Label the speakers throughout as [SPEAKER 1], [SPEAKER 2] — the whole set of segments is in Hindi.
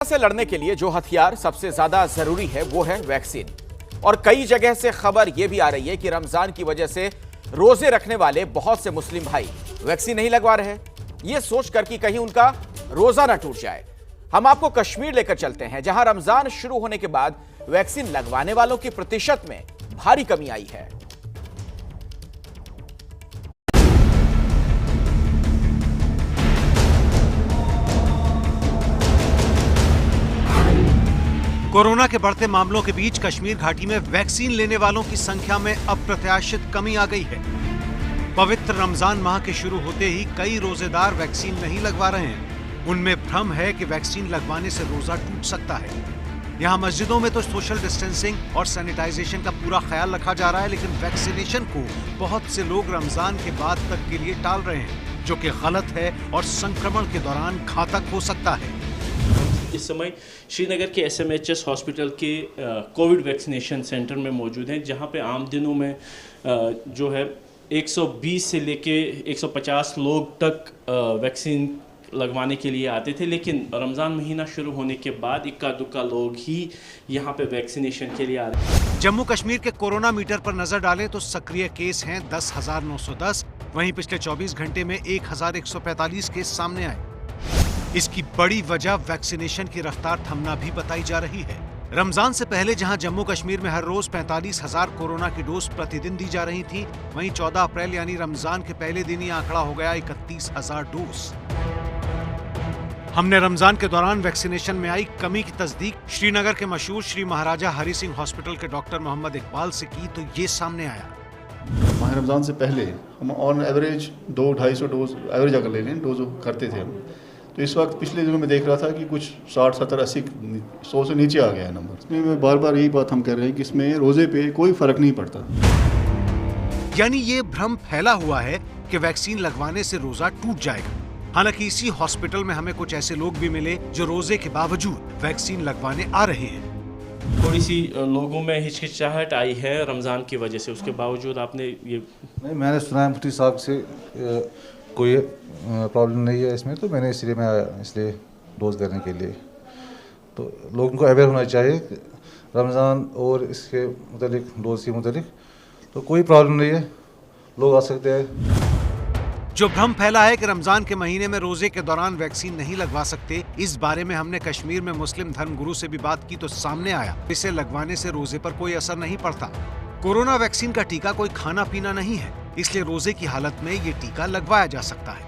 [SPEAKER 1] से लड़ने के लिए जो हथियार सबसे ज्यादा जरूरी है वो है वैक्सीन। और कई जगह से खबर यह भी आ रही है कि रमजान की वजह से रोजे रखने वाले बहुत से मुस्लिम भाई वैक्सीन नहीं लगवा रहे, ये सोचकर कि कहीं उनका रोजा ना टूट जाए। हम आपको कश्मीर लेकर चलते हैं, जहां रमजान शुरू होने के बाद वैक्सीन लगवाने वालों की प्रतिशत में भारी कमी आई है।
[SPEAKER 2] कोरोना के बढ़ते मामलों के बीच कश्मीर घाटी में वैक्सीन लेने वालों की संख्या में अप्रत्याशित कमी आ गई है। पवित्र रमजान माह के शुरू होते ही कई रोजेदार वैक्सीन नहीं लगवा रहे हैं। उनमें भ्रम है कि वैक्सीन लगवाने से रोजा टूट सकता है। यहाँ मस्जिदों में तो सोशल डिस्टेंसिंग और सैनिटाइजेशन का पूरा ख्याल रखा जा रहा है, लेकिन वैक्सीनेशन को बहुत से लोग रमजान के बाद तक के लिए टाल रहे हैं, जो कि गलत है और संक्रमण के दौरान घातक हो सकता है।
[SPEAKER 3] इस समय श्रीनगर के SMHS हॉस्पिटल के कोविड वैक्सीनेशन सेंटर में मौजूद हैं, जहां पे आम दिनों में जो है 120 से लेके 150 लोग तक वैक्सीन लगवाने के लिए आते थे, लेकिन रमज़ान महीना शुरू होने के बाद इक्का दुक्का लोग ही यहां पे वैक्सीनेशन के लिए आ रहे हैं।
[SPEAKER 2] जम्मू कश्मीर के कोरोना मीटर पर नजर डालें तो सक्रिय केस हैं 10,910, वहीं पिछले 24 घंटे में 1,145 केस सामने आए। इसकी बड़ी वजह वैक्सीनेशन की रफ्तार थमना भी बताई जा रही है। रमजान से पहले जहां जम्मू कश्मीर में हर रोज 45,000 कोरोना की डोज प्रतिदिन दी जा रही थी, वहीं 14 अप्रैल यानी रमजान के पहले दिन ही आंकड़ा हो गया 31,000 डोज। हमने रमजान के दौरान वैक्सीनेशन में आई कमी की तस्दीक श्रीनगर के मशहूर श्री महाराजा हरि सिंह हॉस्पिटल के डॉक्टर मोहम्मद इकबाल से की, तो ये सामने आया।
[SPEAKER 4] माह रमजान से पहले हम ऑन एवरेज 200-250 डोज एवरेज अगर ले लें डोज करते थे हम, तो इस वक्त पिछले दिनों में देख रहा था कि कुछ 60, 70, 80, 100 से नीचे आ गया है नंबर। इसमें मैं बार बार यही बात हम कर रहे हैं कि इसमें रोजे पे कोई फर्क नहीं पड़ता।
[SPEAKER 2] यानी ये भ्रम फैला हुआ है कि वैक्सीन लगवाने से रोजा टूट जाएगा। हालांकि इसी हॉस्पिटल में हमें कुछ ऐसे लोग भी मिले जो रोजे के बावजूद वैक्सीन लगवाने आ रहे हैं।
[SPEAKER 3] थोड़ी सी लोगों में हिचकिचाहट आई है रमज़ान की वजह से, उसके बावजूद आपने ये
[SPEAKER 5] नहीं, मैंने सुना है मुफ्ती साहब से कोई प्रॉब्लम नहीं है इसमें, तो मैंने इसलिए मैं आया, इसलिए डोज देने के लिए। तो लोगों को अवेयर होना चाहिए रमज़ान और इसके मुतालिक, डोज के मुतालिक, तो कोई प्रॉब्लम नहीं है, लोग आ सकते हैं।
[SPEAKER 2] जो भ्रम फैला है कि रमजान के महीने में रोजे के दौरान वैक्सीन नहीं लगवा सकते, इस बारे में हमने कश्मीर में मुस्लिम धर्मगुरु से भी बात की तो सामने आया इसे लगवाने से रोजे पर कोई असर नहीं पड़ता। कोरोना वैक्सीन का टीका कोई खाना पीना नहीं है, इसलिए रोजे की हालत में ये टीका लगवाया जा सकता है।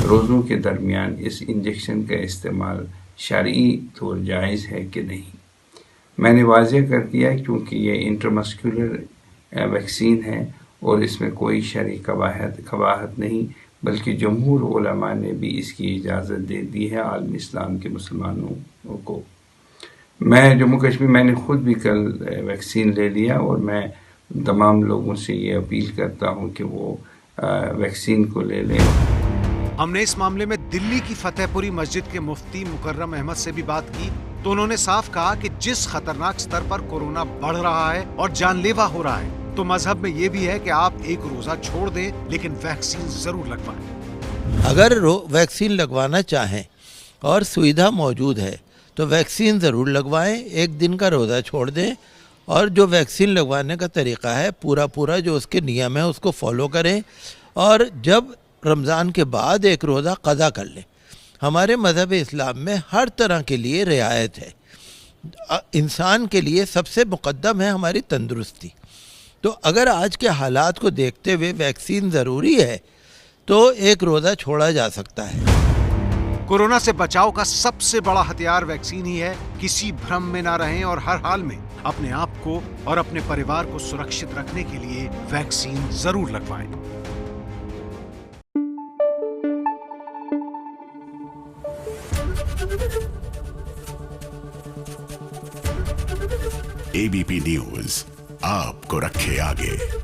[SPEAKER 6] रोज़ों के दरमियान इस इंजेक्शन का इस्तेमाल शरई तौर जायज़ है कि नहीं, मैंने वाज़ेह कर दिया क्योंकि ये इंट्रामस्कुलर वैक्सीन है और इसमें कोई शरई कबाहत नहीं, बल्कि जमहूर उलमा ने भी इसकी इजाज़त दे दी है आलम इस्लाम के मुसलमानों को। मैं जम्मू कश्मीर मैंने ख़ुद भी कल वैक्सीन ले लिया और मैं तमाम लोगों से ये अपील करता हूँ कि वो वैक्सीन को ले लें।
[SPEAKER 2] हमने इस मामले में दिल्ली की फतेहपुरी मस्जिद के मुफ्ती मुकर्रम अहमद से भी बात की, तो उन्होंने साफ कहा कि जिस खतरनाक स्तर पर कोरोना बढ़ रहा है और जानलेवा हो रहा है, तो मजहब में ये भी है कि आप एक रोजा छोड़ दें, लेकिन वैक्सीन जरूर लगवाएं।
[SPEAKER 7] अगर वैक्सीन लगवाना चाहें और सुविधा मौजूद है तो वैक्सीन ज़रूर लगवाएं, एक दिन का रोज़ा छोड़ दें और जो वैक्सीन लगवाने का तरीक़ा है पूरा जो उसके नियम है उसको फॉलो करें, और जब रमज़ान के बाद एक रोज़ा क़ज़ा कर लें। हमारे मज़हब इस्लाम में हर तरह के लिए रियायत है। इंसान के लिए सबसे मुक़द्दम है हमारी तंदुरुस्ती, तो अगर आज के हालात को देखते हुए वैक्सीन ज़रूरी है तो एक रोज़ा छोड़ा जा सकता है।
[SPEAKER 2] कोरोना से बचाव का सबसे बड़ा हथियार वैक्सीन ही है। किसी भ्रम में ना रहें और हर हाल में अपने आप को और अपने परिवार को सुरक्षित रखने के लिए वैक्सीन जरूर लगवाएं।
[SPEAKER 8] ABP न्यूज़ आपको रखे आगे।